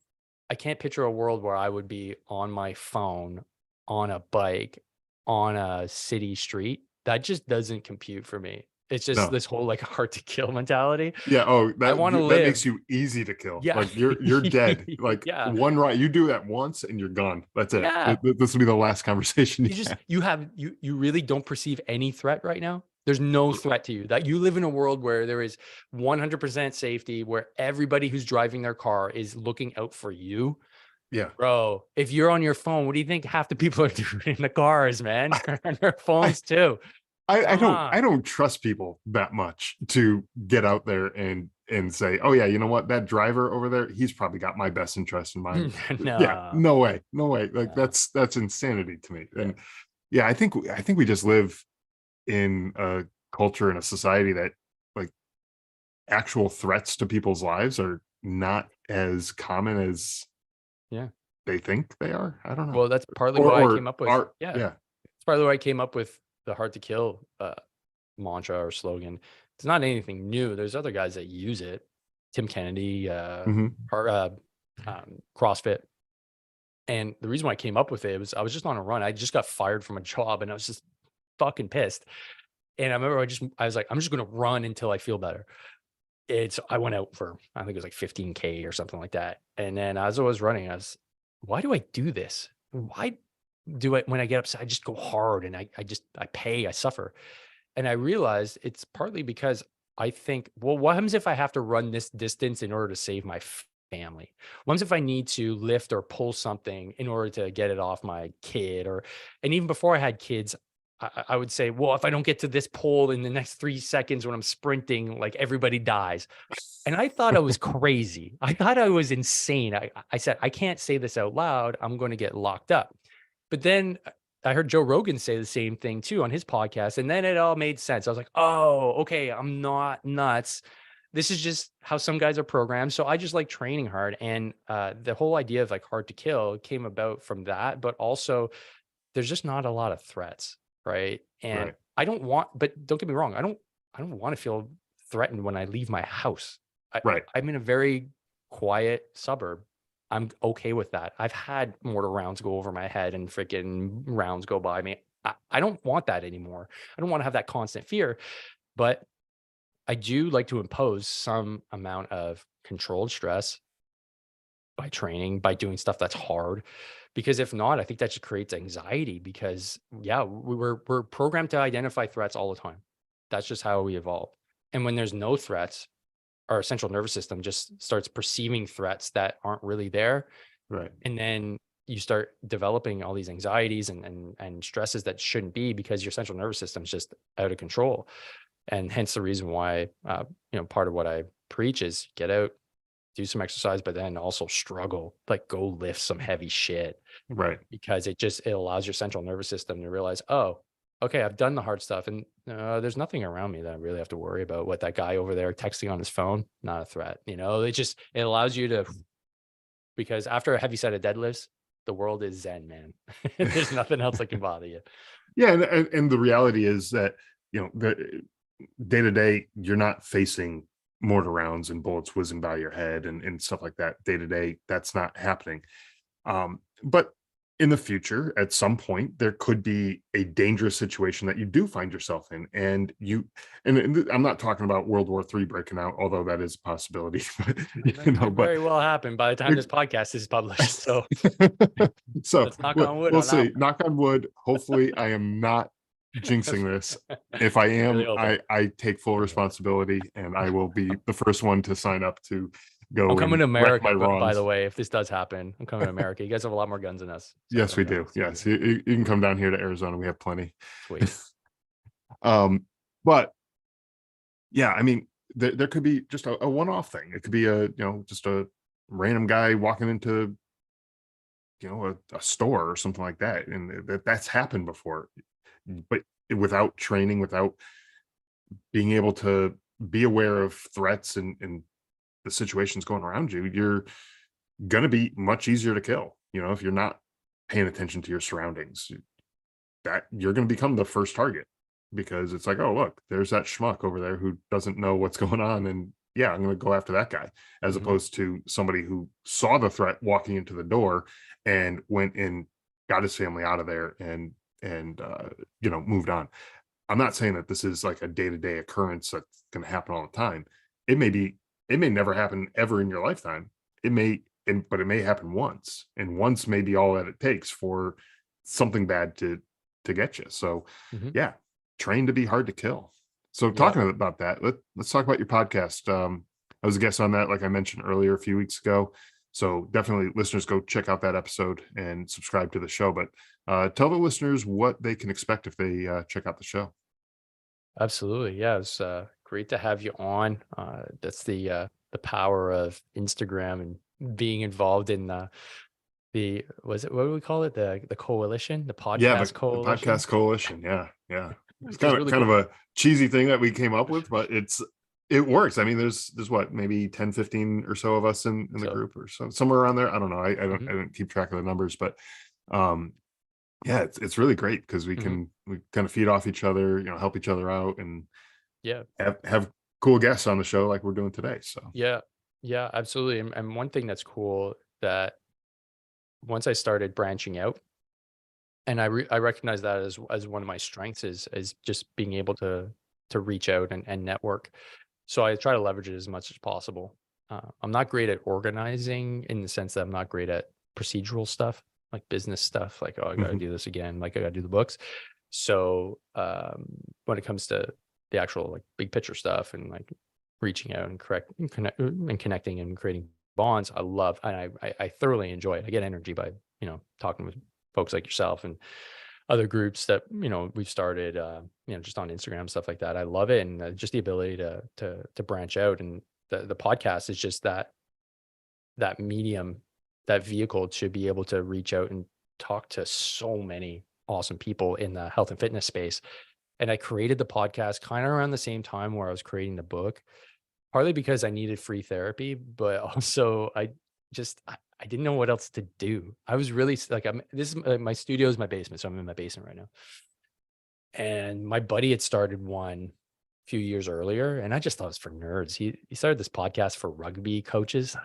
picture a world where I would be on my phone on a bike on a city street. That just doesn't compute for me. It's just this whole like hard to kill mentality. Yeah. Oh, I want to live. That makes you easy to kill. Yeah. Like you're dead. Like one ride, you do that once and you're gone. That's it. Yeah. This will be the last conversation. You really don't perceive any threat right now. There's no threat to you. That you live in a world where there is 100% safety, where everybody who's driving their car is looking out for you. Yeah, bro. If you're on your phone, what do you think half the people are doing in the cars, man? They're on their phones too. I don't trust people that much to get out there and say, oh yeah, you know what, that driver over there, he's probably got my best interest in mind. No way. Like that's insanity to me. And yeah, I think we just live in a culture and a society that like actual threats to people's lives are not as common as they think they are. I don't know. Well, that's partly why I came up with it's partly why I came up with the hard to kill mantra or slogan. It's not anything new. There's other guys that use it. Tim Kennedy, CrossFit. And the reason why I came up with it was I was just on a run. I just got fired from a job and I was just fucking pissed. And I remember I was like, I'm just going to run until I feel better. I went out for, I think it was like 15K or something like that. And then as I was running, why do I do this? Why do I, when I get upset, I just go hard and I suffer. And I realized it's partly because I think, well, what happens if I have to run this distance in order to save my family? What happens if I need to lift or pull something in order to get it off my kid? And even before I had kids, I would say, well, if I don't get to this pole in the next 3 seconds when I'm sprinting, like everybody dies. And I thought I was crazy. I thought I was insane. I said, I can't say this out loud. I'm going to get locked up. But then I heard Joe Rogan say the same thing too on his podcast. And then it all made sense. I was like, oh, okay, I'm not nuts. This is just how some guys are programmed. So I just like training hard. And the whole idea of like hard to kill came about from that. But also, there's just not a lot of threats. Right. And Right. I don't want, but don't get me wrong. I don't want to feel threatened when I leave my house. Right. I'm in a very quiet suburb. I'm okay with that. I've had mortar rounds go over my head and freaking rounds go by me. I don't want that anymore. I don't want to have that constant fear, but I do like to impose some amount of controlled stress by training, by doing stuff that's hard. Because if not, I think that just creates anxiety because yeah, we're programmed to identify threats all the time. That's just how we evolved. And when there's no threats, our central nervous system just starts perceiving threats that aren't really there. Right. And then you start developing all these anxieties and stresses that shouldn't be because your central nervous system is just out of control. And hence the reason why, part of what I preach is get out, do some exercise, but then also struggle, like go lift some heavy shit Right. because it allows your central nervous system to realize, oh, okay, I've done the hard stuff and there's nothing around me that I really have to worry about. What that guy over there texting on his phone, not a threat. It allows you to, because after a heavy set of deadlifts, the world is zen, man. There's nothing else that can bother you. Yeah, and the reality is that, the day to day, you're not facing mortar rounds and bullets whizzing by your head and stuff like that. Day to day, that's not happening. But in the future, at some point, there could be a dangerous situation that you do find yourself in, and I'm not talking about World War III breaking out, although that is a possibility. But That could but very well happen by the time this podcast is published. So so let's knock on wood we'll on that see. Knock on wood. Hopefully, I am not jinxing this. one. If I Really am, hoping. I take full responsibility, and I will be the first one to sign up to I'm go coming and to wreck America, my by the wrongs. way, if this does happen. I'm coming to America. You guys have a lot more guns than us. So I'm Yes, we coming do. to see Yes, you. you can come down here to Arizona. We have plenty. Sweet. But yeah, I mean, there could be just a one-off thing. It could be just a random guy walking into a store or something like that, and that's happened before. But without training, without being able to be aware of threats and the situations going around you, you're going to be much easier to kill. If you're not paying attention to your surroundings, that you're going to become the first target because it's like, oh, look, there's that schmuck over there who doesn't know what's going on. And yeah, I'm going to go after that guy, as Mhm. opposed to somebody who saw the threat walking into the door and went and got his family out of there and moved on. I'm not saying that this is like a day-to-day occurrence that's going to happen all the time. It may never happen ever in your lifetime. But it may happen once, and once may be all that it takes for something bad to get you. So Mhm. yeah, train to be hard to kill. So Yeah. talking about that, let's talk about your podcast. I was a guest on that, like I mentioned earlier a few weeks ago. So definitely listeners go check out that episode and subscribe to the show. But tell the listeners what they can expect if they check out the show. Absolutely. Yeah. It's great to have you on. That's the power of Instagram and being involved in was it, what do we call it? The coalition, the Yeah, podcast the coalition, podcast coalition. Yeah, yeah. It's which is really kind of cool. a cheesy thing that we came up with, but it works. I mean, there's what, maybe 10, 15 or so of us in the So, group, or so somewhere around there. I don't know. mhm, I don't keep track of the numbers, but um yeah, it's really great because mhm. we kind of feed off each other, help each other out, and Yeah. have cool guests on the show like we're doing today. So Yeah. Yeah, absolutely. And one thing that's cool that once I started branching out, and I recognize that as one of my strengths is just being able to reach out and network. So I try to leverage it as much as possible. I'm not great at organizing in the sense that I'm not great at procedural stuff, like business stuff, like, oh, I got to mhm, do this again, like I got to do the books. So when it comes to the actual like big picture stuff and like reaching out and connecting and creating bonds, I love, and I thoroughly enjoy it. I get energy by, talking with folks like yourself and other groups that, we've started, just on Instagram, stuff like that. I love it. And just the ability to branch out, and the podcast is just that medium, that vehicle to be able to reach out and talk to so many awesome people in the health and fitness space. And I created the podcast kind of around the same time where I was creating the book, partly because I needed free therapy, but also I didn't know what else to do. I was really like, my studio is my basement, so I'm in my basement right now. And my buddy had started one a few years earlier, and I just thought it was for nerds. He started this podcast for rugby coaches.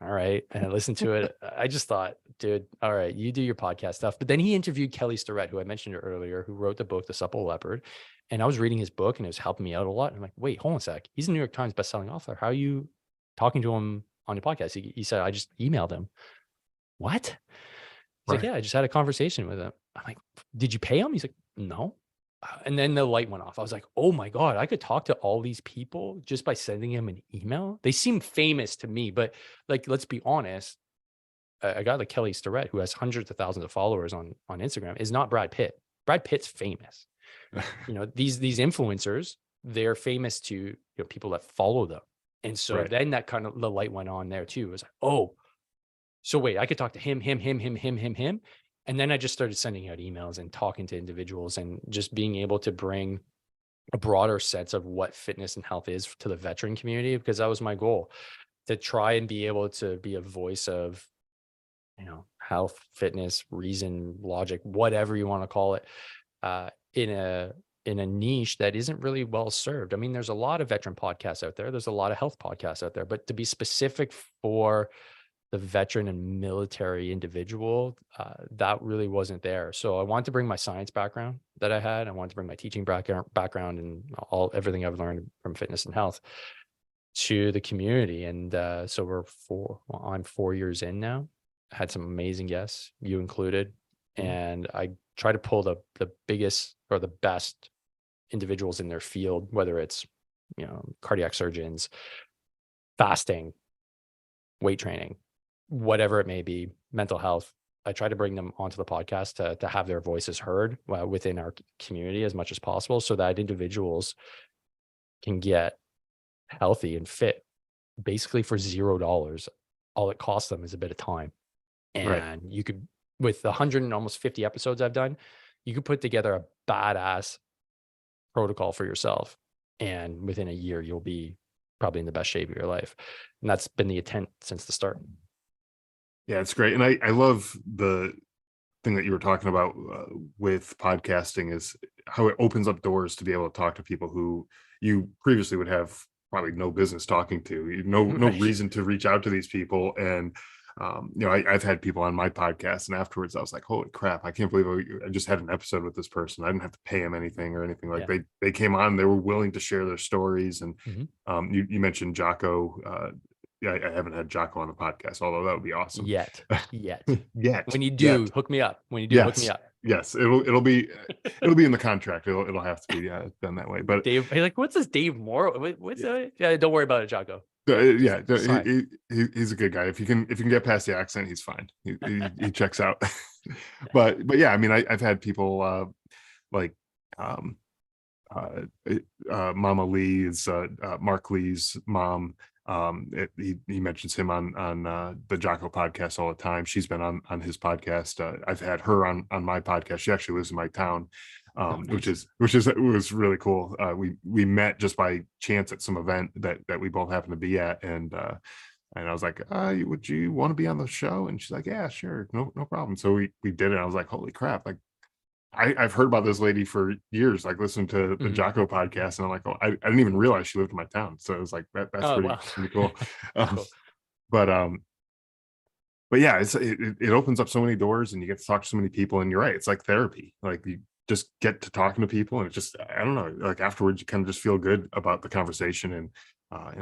All right. And I listened to it. I just thought, dude, all right, you do your podcast stuff. But then he interviewed Kelly Starrett, who I mentioned earlier, who wrote the book, The Supple Leopard. And I was reading his book and it was helping me out a lot. And I'm like, wait, hold on a sec. He's a New York Times bestselling author. How are you talking to him on your podcast? He said, I just emailed him. What? He's like, Right. yeah, I just had a conversation with him. I'm like, did you pay him? He's like, no. And then the light went off. I was like, oh my God, I could talk to all these people just by sending him an email. They seem famous to me, but like, let's be honest. A guy like Kelly Starrett, who has hundreds of thousands of followers on Instagram, is not Brad Pitt. Brad Pitt's famous. These influencers, they're famous to people that follow them. And so Right. then that kind of the light went on there too. It was like, oh, so wait, I could talk to him. And then I just started sending out emails and talking to individuals and just being able to bring a broader sense of what fitness and health is to the veteran community, because that was my goal, to try and be able to be a voice of, health, fitness, reason, logic, whatever you want to call it, in a niche that isn't really well served. I mean, there's a lot of veteran podcasts out there. There's a lot of health podcasts out there, but to be specific for the veteran and military individual, that really wasn't there. So I wanted to bring my science background that I had. I wanted to bring my teaching background and everything I've learned from fitness and health to the community. And so I'm 4 years in now. I had some amazing guests, you included, and I try to pull the biggest or the best individuals in their field, whether it's cardiac surgeons, fasting, weight training, whatever it may be, mental health. I try to bring them onto the podcast to have their voices heard within our community as much as possible, so that individuals can get healthy and fit basically for $0. All it costs them is a bit of time. Right. And you could, with 100 and almost 50 episodes I've done, you could put together a badass protocol for yourself. And within a year, you'll be probably in the best shape of your life. And that's been the intent since the start. Yeah, it's great. And I love the thing that you were talking about with podcasting is how it opens up doors to be able to talk to people who you previously would have probably no business talking to, no Right. reason to reach out to these people. And I've had people on my podcast, and afterwards I was like, holy crap, I can't believe I just had an episode with this person. I didn't have to pay them anything or anything. Like Yeah. they came on, they were willing to share their stories. And Mhm. you mentioned Jocko. Yeah, I haven't had Jocko on the podcast, although that would be awesome. Yet. Yet, When you do, yet. hook me up. When you do, hook me Yes, up. yes, it'll be in the contract. It'll have to be done that way. But Dave, hey, like, what's this Dave Morrow? What's that? Yeah, don't worry about it, Jocko. yeah, Just fine. he's a good guy. If you can get past the accent, he's fine. He checks out. But yeah, I mean, I've had people like um, uh, Mama Lee's Mark Lee's mom. He mentions him on the Jocko podcast all the time. She's been on his podcast. I've had her on my podcast. She actually lives in my town, Oh, which nice. was really cool. We met just by chance at some event that we both happened to be at, and I was like, would you want to be on the show? And she's like, yeah, sure, no problem. So we did it. I was like, holy crap, like I've heard about this lady for years, like listening to the Mhm. Jocko podcast, and I'm like, oh, I didn't even realize she lived in my town. So it was like that's Oh, pretty wow. cool. Um, Cool. but yeah, it opens up so many doors, and you get to talk to so many people. And you're right, it's like therapy. Like you just get to talking to people, and it just, I don't know, like afterwards you kind of just feel good about the conversation and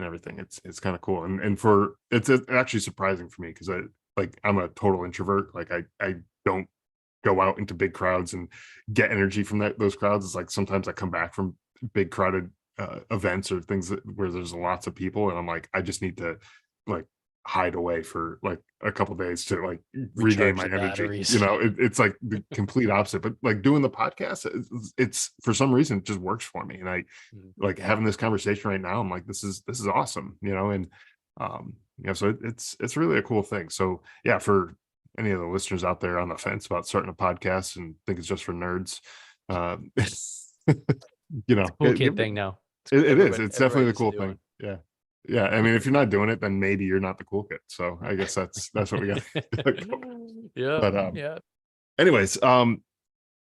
everything. It's kind of cool, and for it's actually surprising for me because I'm a total introvert. Like I don't go out into big crowds and get energy from those crowds. It's like sometimes I come back from big crowded events or things where there's lots of people, and I'm like, I just need to like hide away for like a couple days to like regain Recharge my the energy. batteries. It's like the complete opposite. But like doing the podcast, it's for some reason it just works for me. And I like having this conversation right now. I'm like, this is awesome, and so it's really a cool thing. So yeah, for any of the listeners out there on the fence about starting a podcast and think it's just for nerds, um, Cool kid thing now. it is. It's definitely the used to cool do thing. it. Yeah. Yeah. I mean, if you're not doing it, then maybe you're not the cool kid. So I guess that's what we got. Yeah. But Yeah. anyways,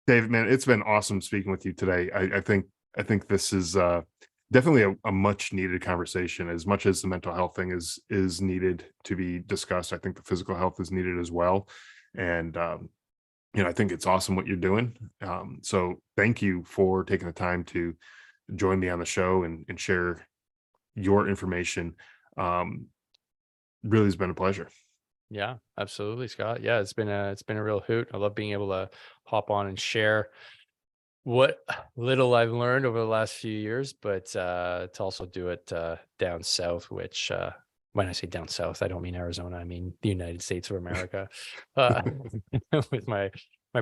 David, man, it's been awesome speaking with you today. I think this is definitely a much needed conversation. As much as the mental health thing is needed to be discussed, I think the physical health is needed as well. And I think it's awesome what you're doing. So thank you for taking the time to join me on the show and share your information. Really has been a pleasure. Yeah, absolutely, Scott. Yeah, it's been a real hoot. I love being able to hop on and share what little I've learned over the last few years, but to also do it down south, which when I say down south, I don't mean Arizona, I mean the United States of America. With my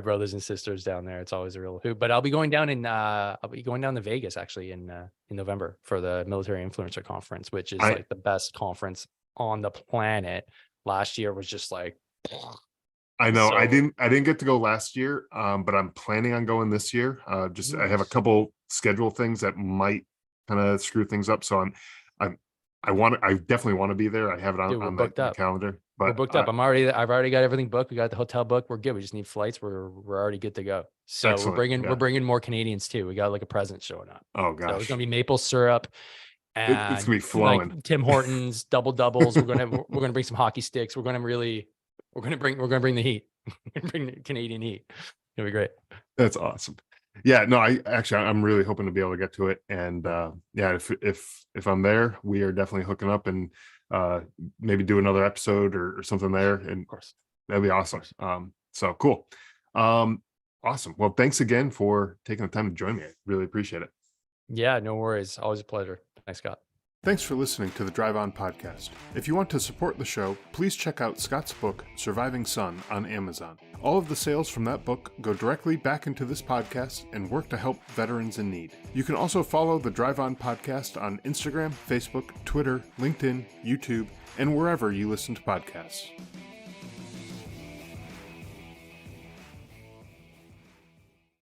brothers and sisters down there, it's always a real hoot. But I'll be going down to Vegas actually in November for the Military Influencer Conference, which is like the best conference on the planet. Last year was just like, I know. So, I didn't get to go last year, but I'm planning on going this year. Just I have a couple schedule things that might kind of screw things up. So I definitely want to be there. I have it dude, we're on booked the up. calendar. We're But booked up. I've already got everything booked. We got the hotel booked. We're good. We just need flights. We're already good to go. So excellent. we're bringing more Canadians too. We got like a present showing up. Oh So it's gosh, gonna be maple syrup it's gonna and be flowing. like Tim Hortons doubles. We're gonna bring some hockey sticks. We're gonna bring the heat. Bring the Canadian heat. It'll be great. That's awesome. Yeah, no, I'm really hoping to be able to get to it. And yeah, if I'm there, we are definitely hooking up and maybe do another episode or something there. And Of course. that'd be awesome. So cool. Awesome. Well, thanks again for taking the time to join me. I really appreciate it. Yeah, no worries. Always a pleasure. Thanks, Scott. Thanks for listening to the Drive On podcast. If you want to support the show, please check out Scott's book, Surviving Son, on Amazon. All of the sales from that book go directly back into this podcast and work to help veterans in need. You can also follow the Drive On podcast on Instagram, Facebook, Twitter, LinkedIn, YouTube, and wherever you listen to podcasts.